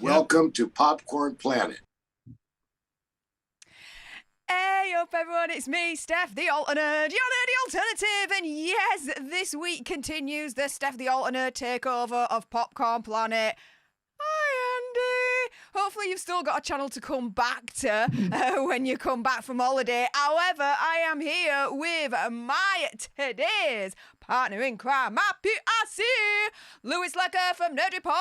Welcome to Popcorn Planet. Hey up everyone, it's me, Steph the Alternate, your nerdy alternative, and yes, this week continues the Steph the Alternate takeover of Popcorn Planet. Hi Andy! Hopefully you've still got a channel to come back to when you come back from holiday. However, I am here with my today's partner in crime, my PRC, Lewis Lecker from Nerd Report.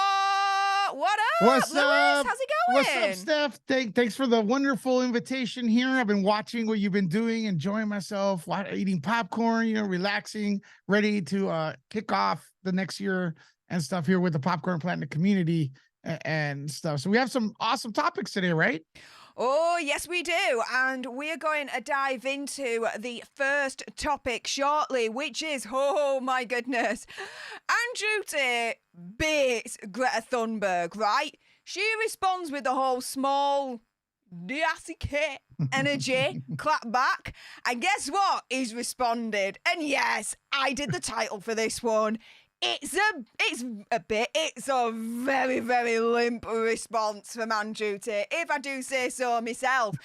What up, What's Lewis? up? How's it going? What's up, Steph? Thanks for the wonderful invitation here. I've been watching what you've been doing, enjoying myself, eating popcorn, relaxing, ready to kick off the next year and stuff here with the Popcorn Planet community and stuff. So we have some awesome topics today, right? Oh, yes, we do. And we're going to dive into the first topic shortly, which is, oh my goodness, Andrew Tate beats Greta Thunberg, right? She responds with the whole small D-A-C-K energy, clap back. And guess what? He's responded. And yes, I did the title for this one. It's a very, very limp response from Andrew Tate, if I do say so myself.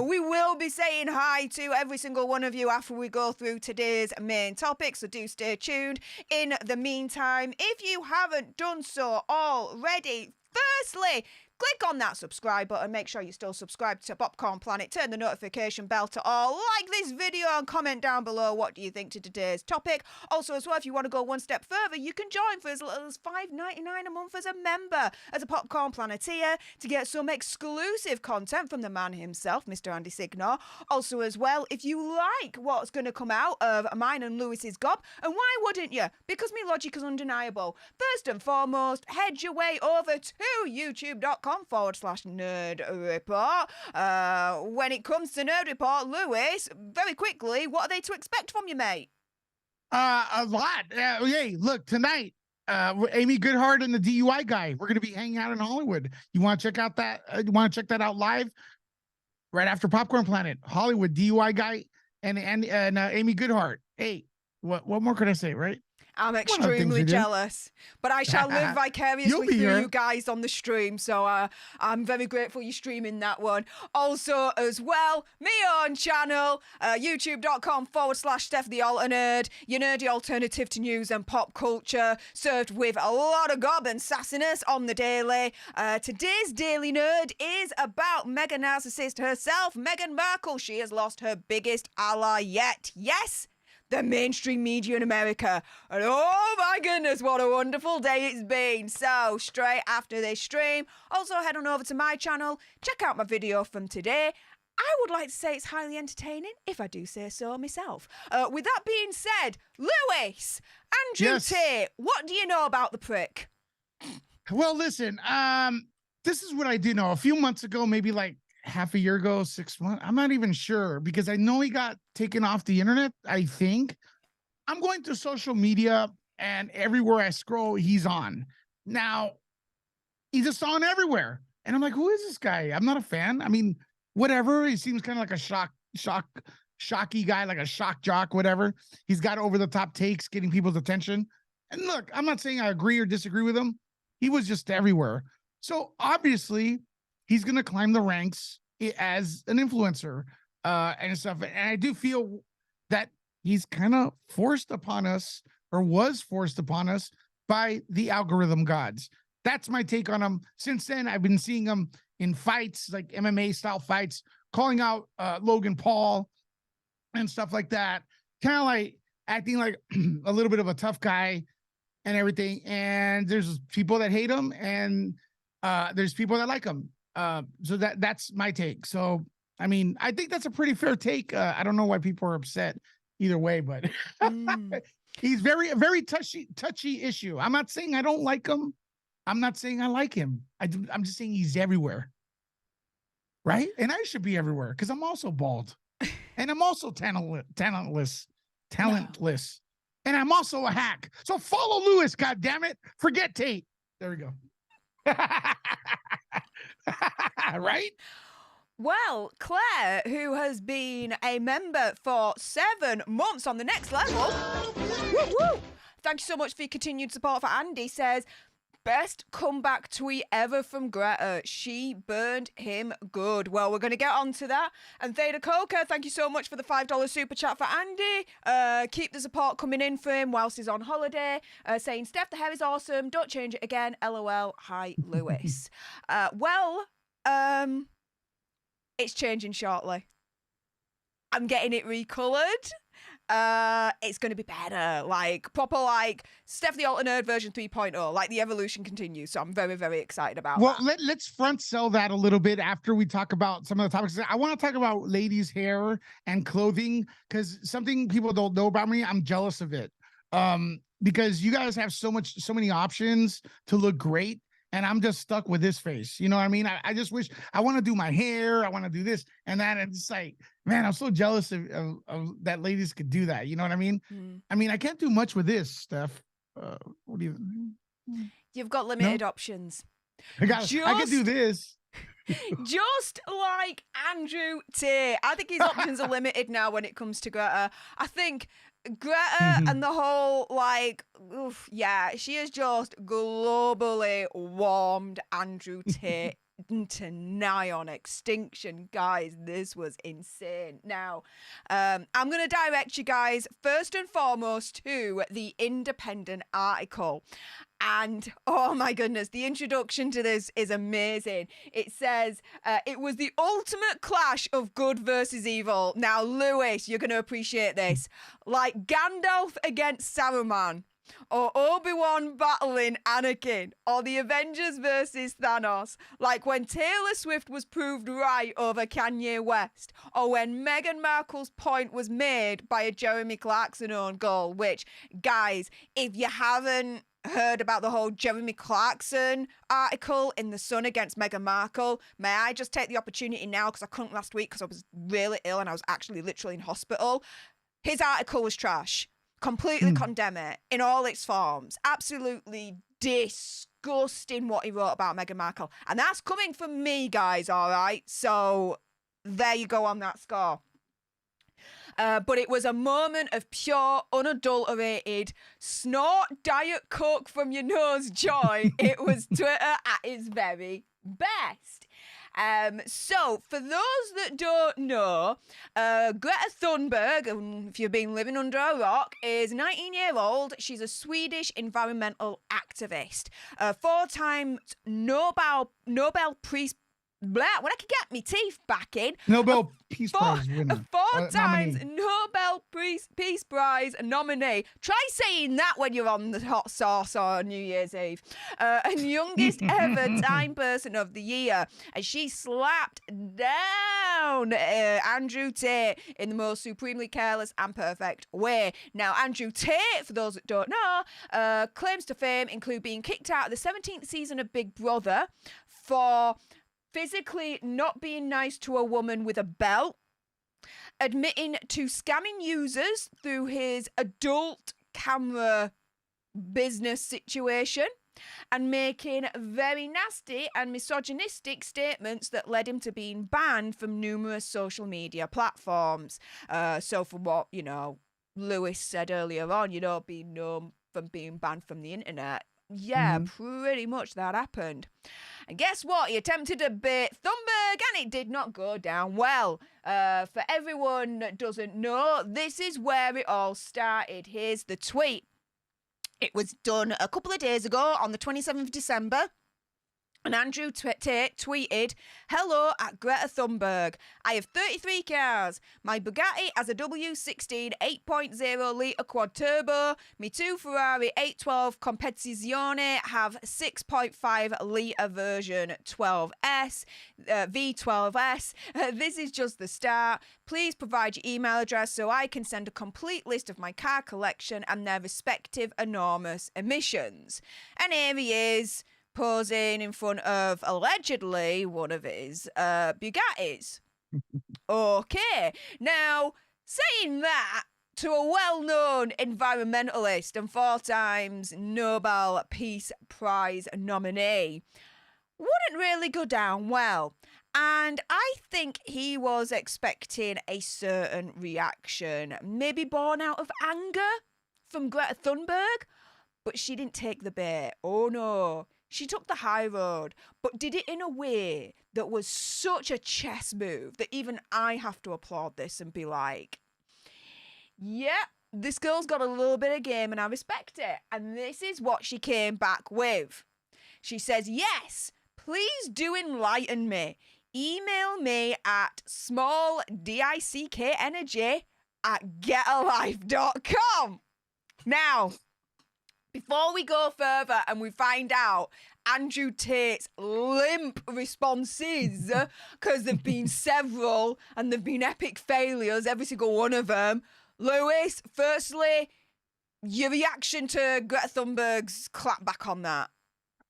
We will be saying hi to every single one of you after we go through today's main topic, so do stay tuned. In the meantime, if you haven't done so already, firstly, click on that subscribe button. Make sure you're still subscribed to Popcorn Planet. Turn the notification bell to all. Like this video and comment down below what do you think to today's topic. Also, as well, if you want to go one step further, you can join for as little as $5.99 a month as a member as a Popcorn Planeteer to get some exclusive content from the man himself, Mr. Andy Signore. Also, as well, if you like what's going to come out of mine and Lewis's gob, and why wouldn't you? Because my logic is undeniable. First and foremost, head your way over to youtube.com/Nerd Report. When it comes to Nerd Report, Lewis, very quickly, what are they to expect from you, mate? A lot. Hey, look, tonight, Amy Goodhart and the DUI guy, we're going to be hanging out in Hollywood. You want to check out that? You want to check that out live right after Popcorn Planet? Hollywood DUI guy and Amy Goodhart. Hey, what more could I say, right? I'm extremely jealous, but I shall live vicariously through you guys on the stream, so I'm very grateful you're streaming that one. Also, as well, my own channel, youtube.com/Steph the Alternate, your nerdy alternative to news and pop culture, served with a lot of gob and sassiness on the daily. Today's Daily Nerd is about mega narcissist herself, Meghan Markle. She has lost her biggest ally yet. Yes, the mainstream media in America. And oh my goodness, what a wonderful day it's been. So straight after this stream, also head on over to my channel, check out my video from today. I would like to say it's highly entertaining, if I do say so myself. With that being said, Lewis, Andrew Tate, what do you know about the prick? Well, listen, this is what I do know. A few months ago, maybe like half a year ago, 6 months, I'm not even sure, because I know he got taken off the internet, I think. I'm going through social media, and everywhere I scroll, he's on. Now, he's just on everywhere. And I'm like, who is this guy? I'm not a fan. I mean, whatever. He seems kind of like a shocky guy, like a shock jock, whatever. He's got over-the-top takes, getting people's attention. And look, I'm not saying I agree or disagree with him. He was just everywhere. So, obviously, he's going to climb the ranks as an influencer and stuff. And I do feel that he's kind of forced upon us, or was forced upon us, by the algorithm gods. That's my take on him. Since then, I've been seeing him in fights, like MMA style fights, calling out Logan Paul and stuff like that. Kind of like acting like a little bit of a tough guy and everything. And there's people that hate him, and there's people that like him. So that's my take. So, I mean, I think that's a pretty fair take. I don't know why people are upset either way, but he's very touchy issue. I'm not saying I don't like him. I'm not saying I like him. I'm just saying he's everywhere. Right? And I should be everywhere because I'm also bald. And I'm also talentless. No. And I'm also a hack. So follow Lewis, goddammit. Forget Tate. There we go. Right? Well, Claire, who has been a member for 7 months on the next level, woo, woo, thank you so much for your continued support for Andy, says, Best comeback tweet ever from Greta. She burned him good. Well, we're going to get on to that. And Theta Coca, thank you so much for the $5 super chat for Andy. Keep the support coming in for him whilst he's on holiday. Saying, Steph, the hair is awesome. Don't change it again. LOL. Hi, Lewis. It's changing shortly. I'm getting it recolored. It's going to be better, like proper, like Steph the Alter Nerd version 3.0, like the evolution continues. So I'm very, very excited about that. Well, let's front sell that a little bit after we talk about some of the topics. I want to talk about ladies' hair and clothing because something people don't know about me, I'm jealous of it. Because you guys have so many options to look great. And I'm just stuck with this face. You know what I mean? I just wish I want to do my hair. I want to do this and that. And it's like, man, I'm so jealous of that ladies could do that. You know what I mean? I mean, I can't do much with this stuff. What do you? You've got limited options. I can do this. Just like Andrew Tate. I think his options are limited now when it comes to Greta. I think Greta and the whole, like, she has just globally warmed Andrew Tate to nigh on extinction. Guys, this was insane. Now, I'm going to direct you guys first and foremost to the Independent article. And oh my goodness, the introduction to this is amazing. It says, it was the ultimate clash of good versus evil. Now, Lewis, you're going to appreciate this. Like Gandalf against Saruman, or Obi-Wan battling Anakin, or the Avengers versus Thanos, like when Taylor Swift was proved right over Kanye West, or when Meghan Markle's point was made by a Jeremy Clarkson own goal, which, guys, if you haven't heard about the whole Jeremy Clarkson article in The Sun against Meghan Markle, may I just take the opportunity now, because I couldn't last week because I was really ill and I was actually literally in hospital. His article was trash. Completely condemn it in all its forms. Absolutely disgusting what he wrote about Meghan Markle. And that's coming from me, guys, all right? So there you go on that score. But it was a moment of pure, unadulterated, snort Diet Coke from your nose joy. It was Twitter at its very best. So, for those that don't know, Greta Thunberg, if you've been living under a rock, is 19-year-old. She's a Swedish environmental activist. 4-time Nobel Peace when I could get my teeth back in. Nobel Peace Prize winner. 4 times Nobel Peace Prize nominee. Try saying that when you're on the hot sauce on New Year's Eve. And youngest ever Time Person of the Year. And she slapped down Andrew Tate in the most supremely careless and perfect way. Now, Andrew Tate, for those that don't know, claims to fame include being kicked out of the 17th season of Big Brother for physically not being nice to a woman with a belt, admitting to scamming users through his adult camera business situation, and making very nasty and misogynistic statements that led him to being banned from numerous social media platforms. So from what, Lewis said earlier on, being known from being banned from the internet. Yeah, pretty much that happened. And guess what? He attempted to bait Thunberg and it did not go down well. For everyone that doesn't know, this is where it all started. Here's the tweet. It was done a couple of days ago on the 27th of December. And Andrew Tate tweeted, "Hello at Greta Thunberg. I have 33 cars. My Bugatti has a W16 8.0 litre quad turbo. My 2 Ferrari 812 Competizione have 6.5 litre version 12S, V12S. This is just the start. Please provide your email address so I can send a complete list of my car collection and their respective enormous emissions." And here he is, posing in front of allegedly one of his Bugattis. Okay, now saying that to a well-known environmentalist and 4 times Nobel Peace Prize nominee wouldn't really go down well. And I think he was expecting a certain reaction, maybe born out of anger from Greta Thunberg, but she didn't take the bait. Oh no. she took the high road, but did it in a way that was such a chess move that even I have to applaud this and be like, yeah, this girl's got a little bit of game and I respect it. And this is what she came back with. She says, yes, please do enlighten me. Email me at smalldickenergy@getalife.com. Now, before we go further and we find out Andrew Tate's LIMP responses, because there've been several and there've been epic failures, every single one of them. Lewis, firstly, your reaction to Greta Thunberg's clapback on that?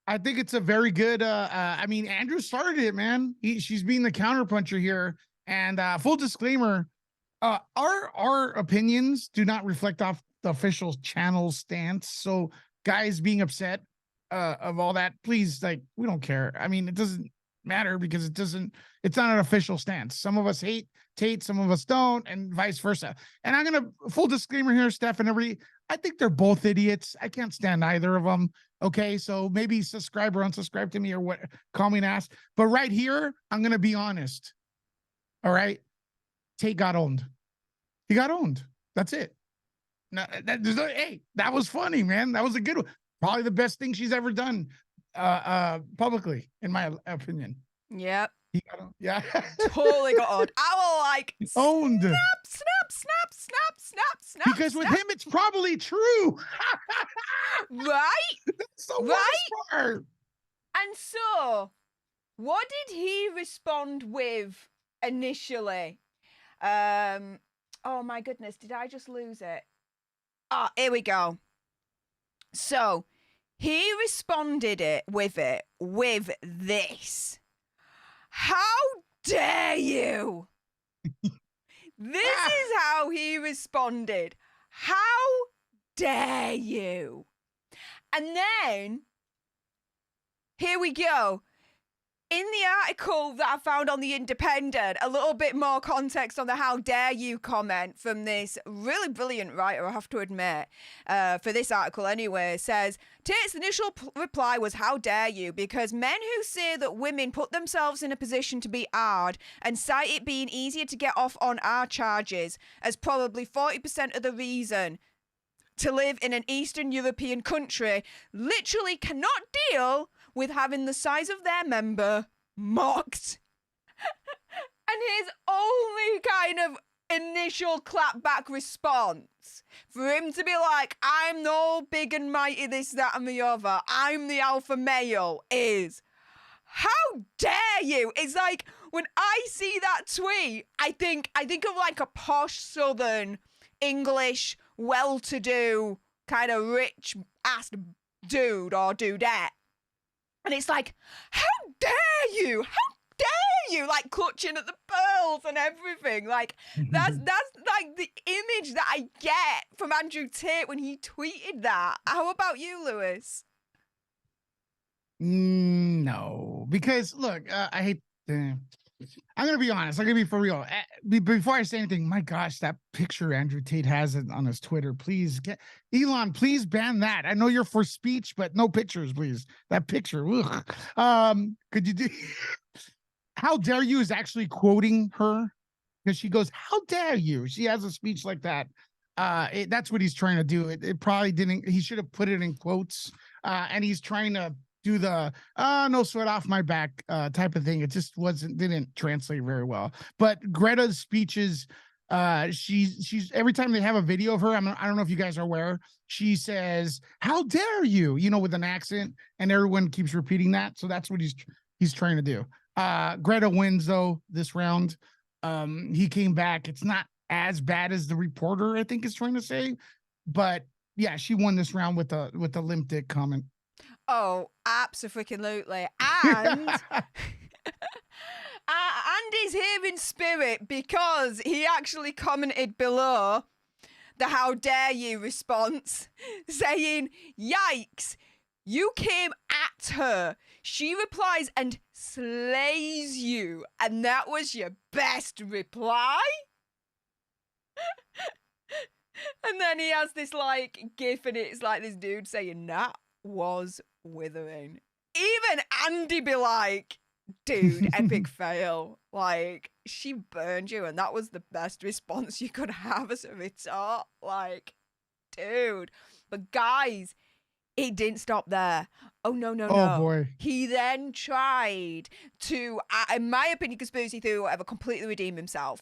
I think it's a very good. I mean, Andrew started it, man. She's being the counterpuncher here. And full disclaimer, our opinions do not reflect off the official channel stance. So, guys being upset of all that, please, like, we don't care. I mean, it doesn't matter because it's not an official stance. Some of us hate Tate, some of us don't, and vice versa. And I'm gonna full disclaimer here, Steph and everybody. I think they're both idiots. I can't stand either of them. Okay, so maybe subscribe or unsubscribe to me or what, call me an ass. But right here, I'm gonna be honest. All right, Tate got owned. He got owned. That's it. No, hey, that was funny, man. That was a good one. Probably the best thing she's ever done, publicly, in my opinion. Yep. He got owned. Yeah, Totally got owned. I will like owned. Snap. Because with him, it's probably true. Right? That's the worst part. And so, what did he respond with initially? Oh my goodness, did I just lose it? Ah, here we go. So, he responded with this. How dare you? This is how he responded. How dare you? And then, here we go. In the article that I found on The Independent, a little bit more context on the how dare you comment from this really brilliant writer, I have to admit, for this article anyway, says, Tate's initial reply was how dare you, because men who say that women put themselves in a position to be hard and cite it being easier to get off on our charges as probably 40% of the reason to live in an Eastern European country literally cannot deal with having the size of their member mocked. And his only kind of initial clapback response for him to be like, I'm no big and mighty this, that, and the other, I'm the alpha male, is, how dare you? It's like, when I see that tweet, I think of like a posh Southern English, well-to-do, kind of rich-ass dude or dudette. And it's like, how dare you? How dare you? Like clutching at the pearls and everything. Like that's like the image that I get from Andrew Tate when he tweeted that. How about you, Lewis? No, because look, I hate. I'm gonna be honest. I'm gonna be for real. Before I say anything, my gosh, that picture Andrew Tate has on his Twitter. Please get Elon. Please ban that. I know you're for speech, but no pictures, please. That picture. Ugh. Could you do? How dare you is actually quoting her because she goes, "How dare you?" She has a speech like that. That's what he's trying to do. It probably didn't. He should have put it in quotes. And he's trying to do the no sweat off my back type of thing. It just didn't translate very well. But Greta's speeches, she's every time they have a video of her, I don't know if you guys are aware, she says, "How dare you?" With an accent, and everyone keeps repeating that. So that's what he's trying to do. Greta wins though this round. He came back. It's not as bad as the reporter I think is trying to say, but yeah, she won this round with the limp dick comment. Oh, absolutely. And Andy's here in spirit because he actually commented below the how dare you response saying, yikes, you came at her. She replies and slays you. And that was your best reply? And then he has this like gif and it's like this dude saying that was withering. even Andy be like, dude, epic fail. Like, she burned you, and that was the best response you could have as a retort. Like, dude. But guys, it didn't stop there. Oh, no. Oh, boy. He then tried to, in my opinion, conspiracy theory, whatever, completely redeem himself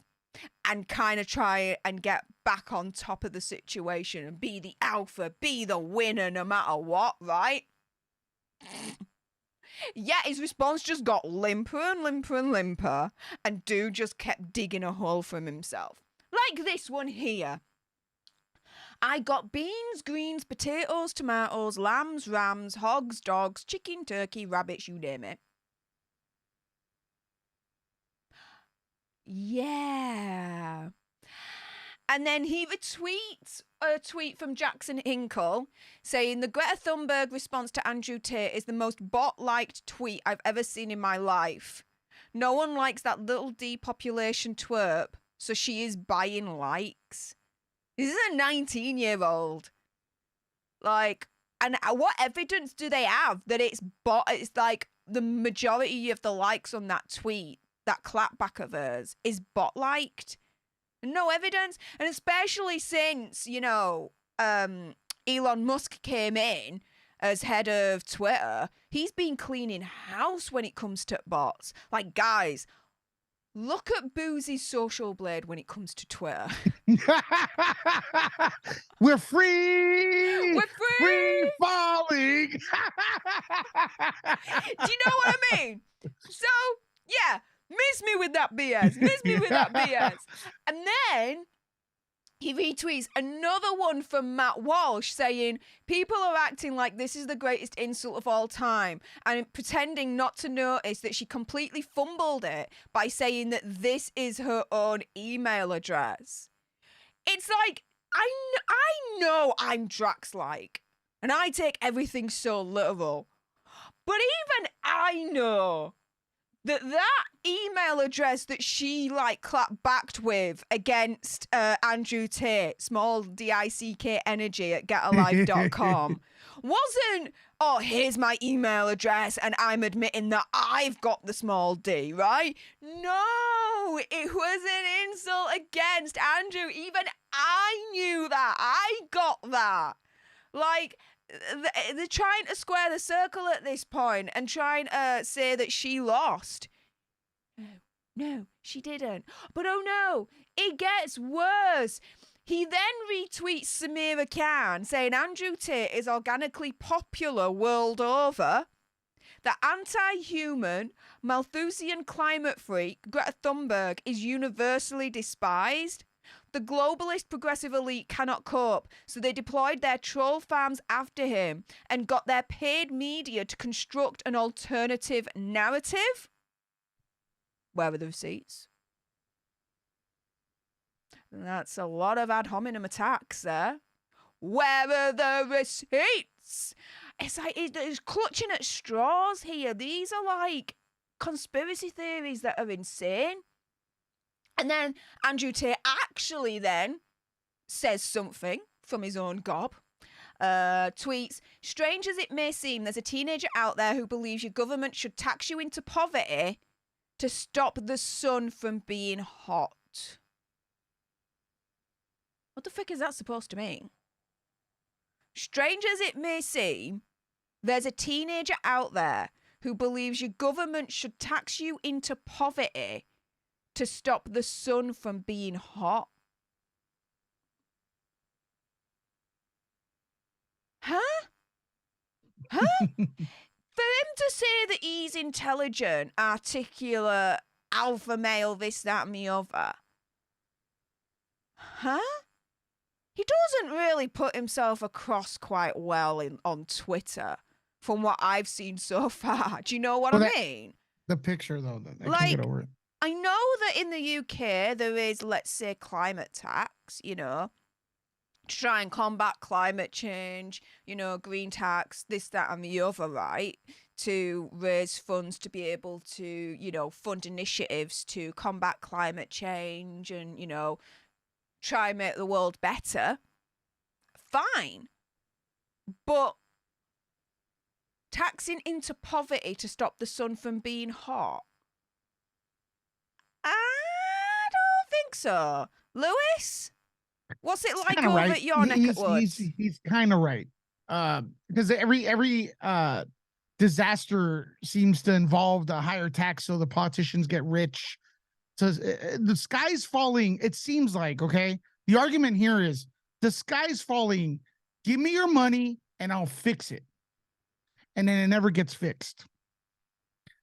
and kind of try and get back on top of the situation and be the alpha, be the winner no matter what, right? Yeah, his response just got limper and limper and limper, and dude just kept digging a hole for himself. Like this one here. I got beans, greens, potatoes, tomatoes, lambs, rams, hogs, dogs, chicken, turkey, rabbits, you name it. Yeah. And then he retweets a tweet from Jackson Hinkle saying the Greta Thunberg response to Andrew Tate is the most bot-liked tweet I've ever seen in my life. No one likes that little depopulation twerp, so she is buying likes. This is a 19-year-old. Like, and what evidence do they have that it's bot? It's like the majority of the likes on that tweet, that clapback of hers, is bot-liked. No evidence. And especially since, you know, Elon Musk came in as head of Twitter, he's been cleaning house when it comes to bots. Like, guys, look at Boozy's social blade when it comes to Twitter. We're free. We're free falling. Do you know what I mean? So, yeah, miss me with that BS. Miss me with that BS. And then he retweets another one from Matt Walsh saying, people are acting like this is the greatest insult of all time and pretending not to notice that she completely fumbled it by saying that this is her own email address. It's like, I know I'm Drax-like, and I take everything so literal. But even I know that email address that she like clapped backed with against Andrew Tate, small DICK energy at getalive.com, wasn't, oh, here's my email address and I'm admitting that I've got the small d, right? No, it was an insult against Andrew. Even I knew that. I got that. Like, they're trying to square the circle at this point and trying to say that she lost. No, she didn't. But oh no, it gets worse. He then retweets Samira Khan saying Andrew Tate is organically popular world over. The anti-human, Malthusian climate freak, Greta Thunberg, is universally despised. The globalist progressive elite cannot cope, so they deployed their troll farms after him and got their paid media to construct an alternative narrative. Where are the receipts? That's a lot of ad hominem attacks there. Where are the receipts? It's like it's clutching at straws here. These are like conspiracy theories that are insane. And then Andrew Tate actually then says something from his own gob. Tweets, strange as it may seem, there's a teenager out there who believes your government should tax you into poverty to stop the sun from being hot. What the frick is that supposed to mean? Strange as it may seem, there's a teenager out there who believes your government should tax you into poverty to stop the sun from being hot. Huh? For him to say that he's intelligent, articulate, alpha male, this, that, and the other. Huh? He doesn't really put himself across quite well on Twitter, from what I've seen so far. Do you know what I mean? The picture, though, I like, can't get over it. I know that in the UK there is, let's say, climate tax, you know, to try and combat climate change, you know, green tax, this, that, and the other, right? To raise funds to be able to, you know, fund initiatives to combat climate change and, you know, try and make the world better. Fine. But taxing into poverty to stop the sun from being hot. I don't think so. Lewis, what's it like Kinda over right. at your neck of woods? He's kind of right. Because every disaster seems to involve the higher tax, so the politicians get rich. So the sky's falling. It seems like, okay. The argument here is the sky's falling. Give me your money and I'll fix it. And then it never gets fixed.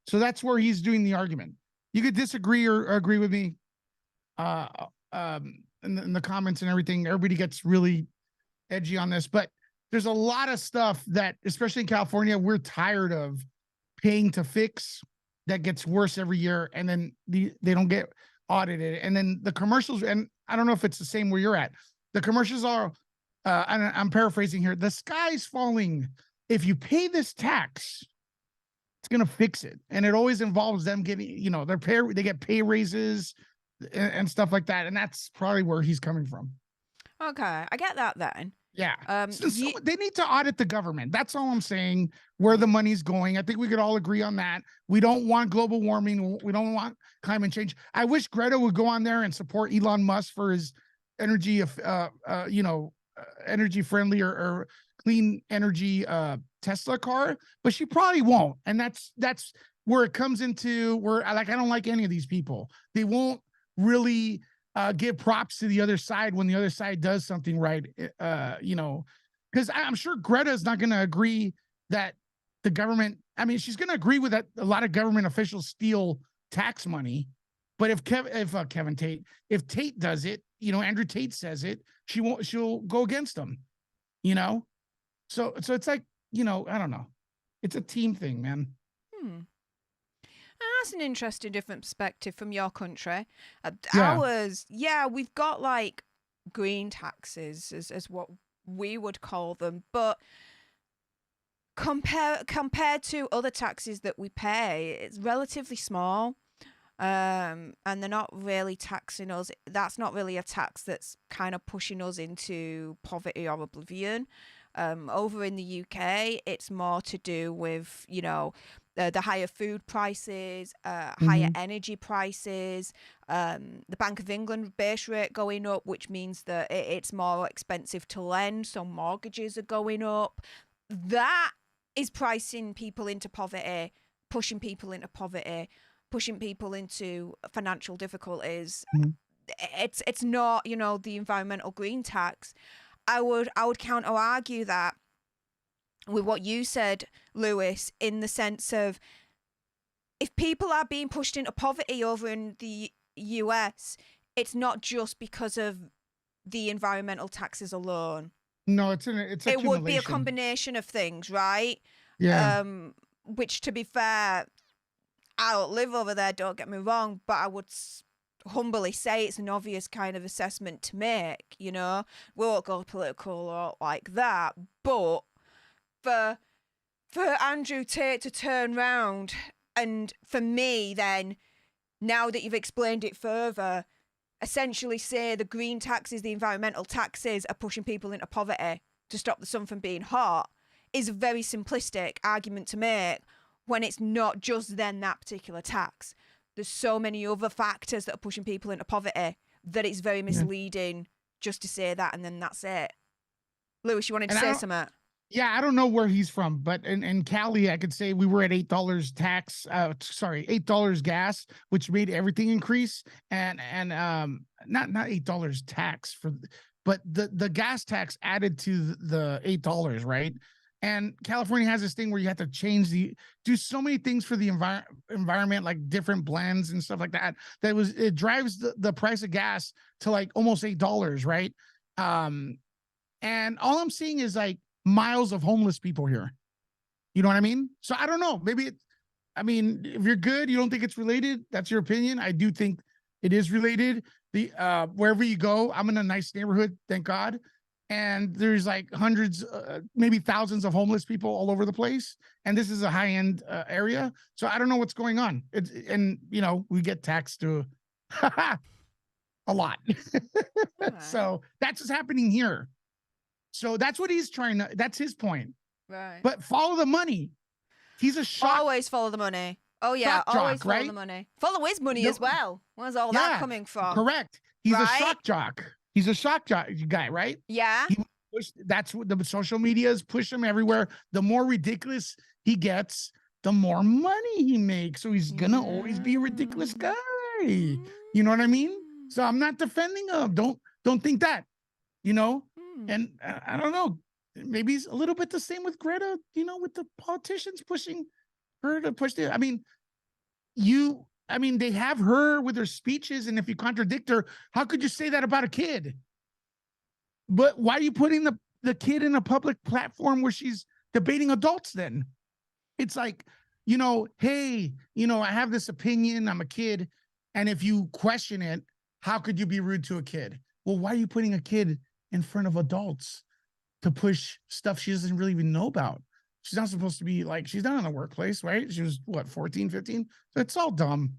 So that's where he's doing the argument. You could disagree or agree with me. In the comments and everything, everybody gets really edgy on this, but there's a lot of stuff that, especially in California, we're tired of paying to fix that gets worse every year, and then they don't get audited. And then the commercials, and I don't know if it's the same where you're at. The commercials are, and I'm paraphrasing here, the sky's falling. If you pay this tax, it's going to fix it. And it always involves them getting, they get pay raises and stuff like that. And that's probably where he's coming from. Okay, I get that then. Yeah. So they need to audit the government. That's all I'm saying, where the money's going. I think we could all agree on that. We don't want global warming. We don't want climate change. I wish Greta would go on there and support Elon Musk for his energy, energy friendly or clean energy Tesla car, but she probably won't. And that's where it comes into where I don't like any of these people. They won't really give props to the other side when the other side does something right. Because I'm sure Greta is not going to agree that the government, she's going to agree with that a lot of government officials steal tax money. But if Tate does it, Andrew Tate says it, she'll go against them, So it's like, I don't know. It's a team thing, man. That's an interesting different perspective from your country. Yeah. We've got like green taxes as what we would call them, but compared to other taxes that we pay, it's relatively small. And they're not really taxing us. That's not really a tax that's kind of pushing us into poverty or oblivion. Over in the UK, it's more to do with, the higher food prices, higher energy prices, the Bank of England base rate going up, which means that it's more expensive to lend, so mortgages are going up. That is pricing people into poverty, pushing people into poverty, pushing people into financial difficulties. It's not, the environmental green tax. I would counter argue that with what you said, Lewis, in the sense of if people are being pushed into poverty over in the US, it's not just because of the environmental taxes alone. No, it would be a combination of things, right? Yeah. Which, to be fair, I don't live over there, don't get me wrong, but I would humbly say it's an obvious kind of assessment to make, we won't go political or like that, but for Andrew Tate to turn round and for me then, now that you've explained it further, essentially say the green taxes, the environmental taxes are pushing people into poverty to stop the sun from being hot is a very simplistic argument to make when it's not just then that particular tax. There's so many other factors that are pushing people into poverty that it's very misleading just to say that and then that's it. Lewis, you wanted to say something? Yeah, I don't know where he's from, but in Cali, I could say we were at $8 tax, $8 gas, which made everything increase. And not $8 tax but the gas tax added to the $8, right? And California has this thing where you have to do so many things for the environment, like different blends and stuff like that. It drives the price of gas to like almost $8, right? And all I'm seeing is like miles of homeless people here. You know what I mean? So I don't know. Maybe if you're good, you don't think it's related. That's your opinion. I do think it is related. Wherever you go, I'm in a nice neighborhood, thank God. And there's like hundreds, maybe thousands of homeless people all over the place. And this is a high-end area. So I don't know what's going on. We get taxed to a lot. Right. So that's what's happening here. So that's what that's his point. Right. But follow the money. He's a shock. Always follow the money. Oh yeah, Shock always jock, follow right? the money. Follow his money No- as well. Where's all that coming from? Correct. He's a Right? shock jock. He's a shock jock guy, right? Yeah. He that's what the social medias push him everywhere. The more ridiculous he gets, the more money he makes. So he's gonna always be a ridiculous guy. You know what I mean? So I'm not defending him. Don't think that. You know? And I don't know. Maybe it's a little bit the same with Greta, you know, with the politicians pushing her to push the. I mean, they have her with her speeches, and if you contradict her, how could you say that about a kid? But why are you putting the kid in a public platform where she's debating adults then? It's like, you know, hey, you know, I have this opinion, I'm a kid, and if you question it, how could you be rude to a kid? Well, why are you putting a kid in front of adults to push stuff she doesn't really even know about? She's not supposed to be like, she's not in the workplace, right? She was what, 14, 15? So it's all dumb.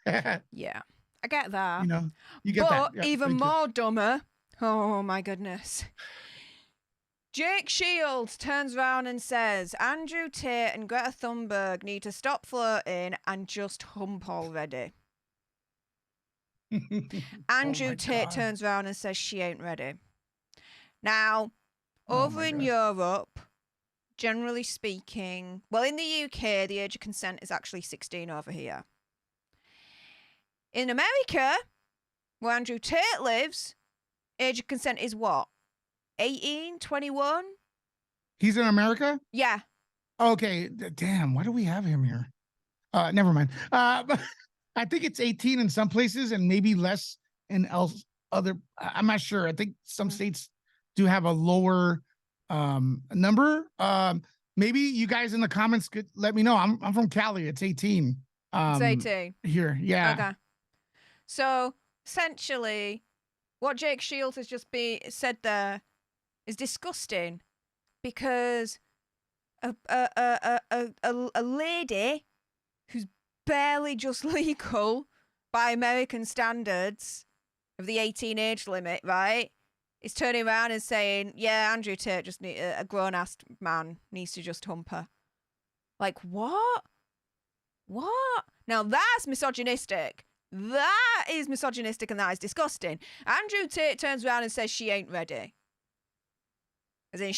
Yeah, I get that. You know, you get that. But Yeah, even thank you. more dumber, oh my goodness. Jake Shields turns around and says, Andrew Tate and Greta Thunberg need to stop flirting and just hump already. Andrew my Tate God. turns around and says she ain't ready. Now, Oh over my in God. Europe, generally speaking, well, in the UK, the age of consent is actually 16 over here. In America, where Andrew Tate lives, age of consent is what? 18, 21? He's in America? Yeah. Okay. Damn, why do we have him here? Never mind. But I think it's 18 in some places and maybe less in other. I'm not sure. I think some states do have a lower number. Maybe you guys in the comments could let me know. I'm from Cali. It's 18. It's 18. Here. Yeah. Okay. So, essentially, what Jake Shields has just said there is disgusting because a lady who's barely just legal by American standards of the 18 age limit, right, is turning around and saying, yeah, Andrew Tate just a grown-ass man needs to just hump her. Like, what? What? Now, that's misogynistic. That is misogynistic and that is disgusting. Andrew Tate turns around and says she ain't ready. As in,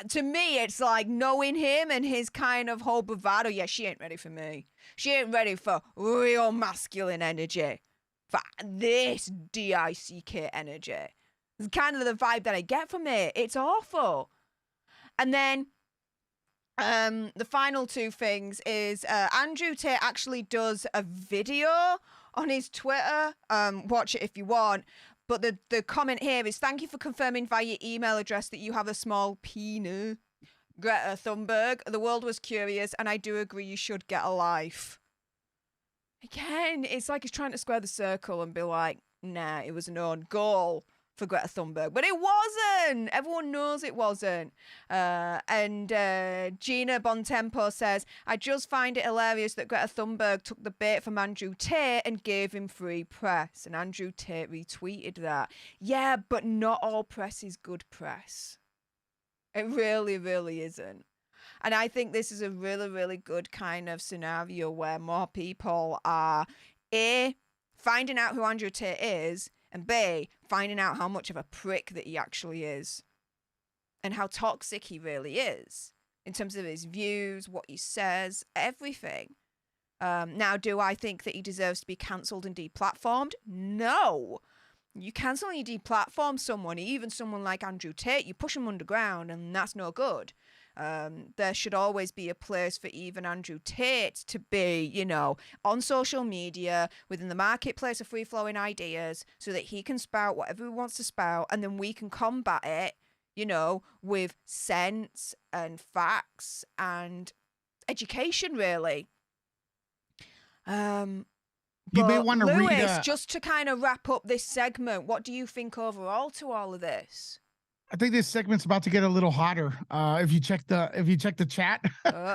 to me, it's like knowing him and his kind of whole bravado. Yeah, she ain't ready for me. She ain't ready for real masculine energy. For this DICK energy. It's kind of the vibe that I get from it. It's awful. And then the final two things is Andrew Tate actually does a video on his Twitter. Watch it if you want. But the comment here is, thank you for confirming via email address that you have a small penis. Greta Thunberg. The world was curious, and I do agree you should get a life. Again, it's like he's trying to square the circle and be like, nah, it was an own goal for Greta Thunberg. But it wasn't. Everyone knows it wasn't. And Gina Bontempo says, I just find it hilarious that Greta Thunberg took the bait from Andrew Tate and gave him free press. And Andrew Tate retweeted that. Yeah, but not all press is good press. It really, really isn't. And I think this is a really, really good kind of scenario where more people are, A, finding out who Andrew Tate is, and B, finding out how much of a prick that he actually is. And how toxic he really is. In terms of his views, what he says, everything. Now, do I think that he deserves to be cancelled and deplatformed? No. You cancel and you deplatform someone, even someone like Andrew Tate, you push him underground, and that's no good. There should always be a place for even Andrew Tate to be, you know, on social media, within the marketplace of free-flowing ideas, so that he can spout whatever he wants to spout, and then we can combat it, you know, with sense and facts and education, really. You may want to Lewis, read. just to kind of wrap up this segment, what do you think overall to all of this? I think this segment's about to get a little hotter. If you check the chat,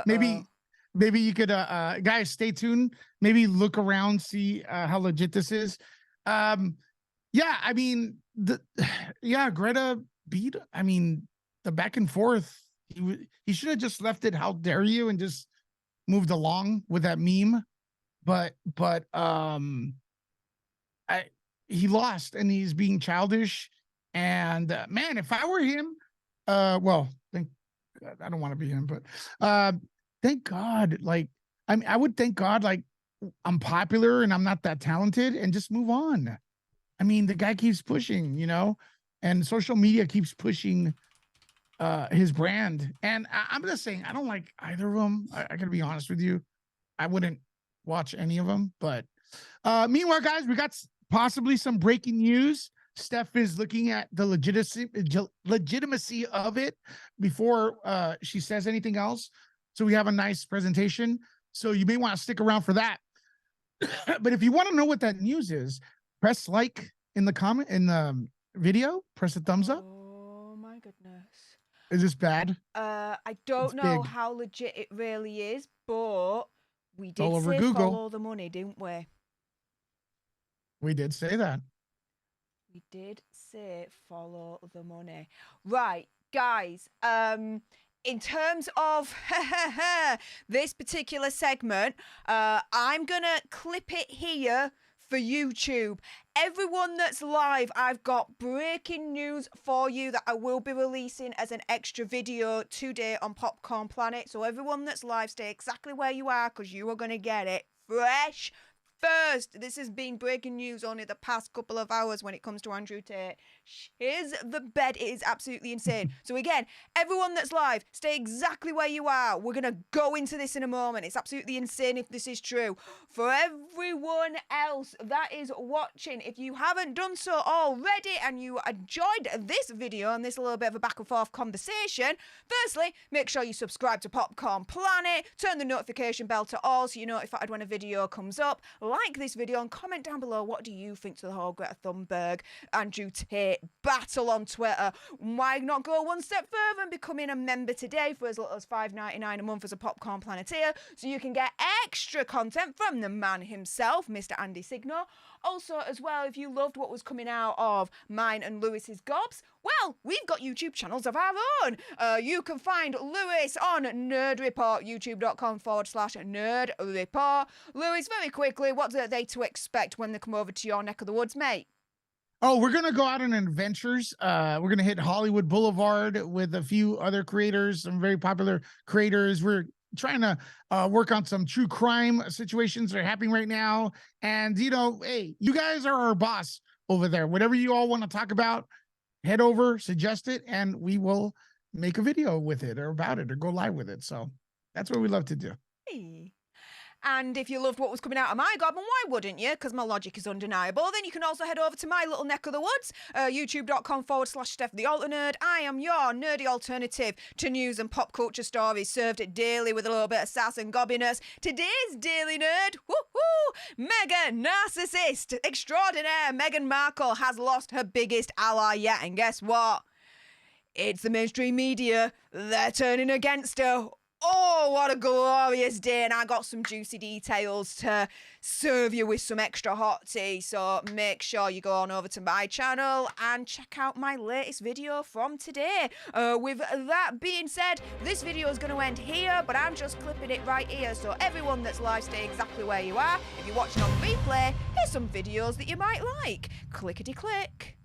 maybe you could guys stay tuned. Maybe look around, see how legit this is. Yeah, I mean Greta beat. I mean the back and forth. He should have just left it. How dare you? And just moved along with that meme, but he lost and he's being childish. And man, if I were him, well, thank God, I don't want to be him, but thank God, like I mean, I would thank God, like I'm popular and I'm not that talented, and just move on. I mean, the guy keeps pushing, and social media keeps pushing his brand. And I'm just saying, I don't like either of them. I gotta be honest with you. I wouldn't watch any of them. But meanwhile, guys, we got possibly some breaking news. Steph is looking at the legitimacy of it before she says anything else. So we have a nice presentation. So you may want to stick around for that. But if you want to know what that news is, press like in the comment in the video. Press a thumbs up. Oh my goodness. Is this bad? I don't know how legit it really is, but we did all over say Google. Follow the money, didn't we? We did say that. We did say follow the money. Right, guys, in terms of this particular segment, I'm going to clip it here for YouTube. Everyone that's live, I've got breaking news for you that I will be releasing as an extra video today on Popcorn Planet. So everyone that's live, stay exactly where you are because you are going to get it fresh first. This has been breaking news only the past couple of hours when it comes to Andrew Tate. Here's the bed. It is absolutely insane. So again, everyone that's live, stay exactly where you are. We're going to go into this in a moment. It's absolutely insane if this is true. For everyone else that is watching, if you haven't done so already and you enjoyed this video and this little bit of a back and forth conversation, firstly, make sure you subscribe to Popcorn Planet, turn the notification bell to all so you're notified when a video comes up. Like this video and comment down below, what do you think to the whole Greta Thunberg, Andrew Tate battle on Twitter? Why not go one step further and becoming a member today for as little as $5.99 a month as a Popcorn Planeteer, so you can get extra content from the man himself, Mr. Andy Signore. Also, as well, if you loved what was coming out of mine and Lewis's gobs, well, we've got YouTube channels of our own. You can find Lewis on Nerd Report, youtube.com/Nerd Report. Lewis, very quickly, what are they to expect when they come over to your neck of the woods, mate? Oh, we're going to go out on adventures. We're going to hit Hollywood Boulevard with a few other creators, some very popular creators. We're trying to work on some true crime situations that are happening right now. And, hey, you guys are our boss over there. Whatever you all want to talk about, head over, suggest it, and we will make a video with it or about it or go live with it. So that's what we love to do. Hey. And if you loved what was coming out of my gob, and why wouldn't you? Because my logic is undeniable. Then you can also head over to my little neck of the woods, youtube.com/Steph the Alter Nerd. I am your nerdy alternative to news and pop culture stories served daily with a little bit of sass and gobbiness. Today's Daily Nerd, mega narcissist extraordinaire Meghan Markle has lost her biggest ally yet. And guess what? It's the mainstream media. They're turning against her. Oh, what a glorious day. And I got some juicy details to serve you with some extra hot tea. So make sure you go on over to my channel and check out my latest video from today. With that being said, this video is going to end here, but I'm just clipping it right here. So everyone that's live, stay exactly where you are. If you're watching on replay, here's some videos that you might like. Clickety-click.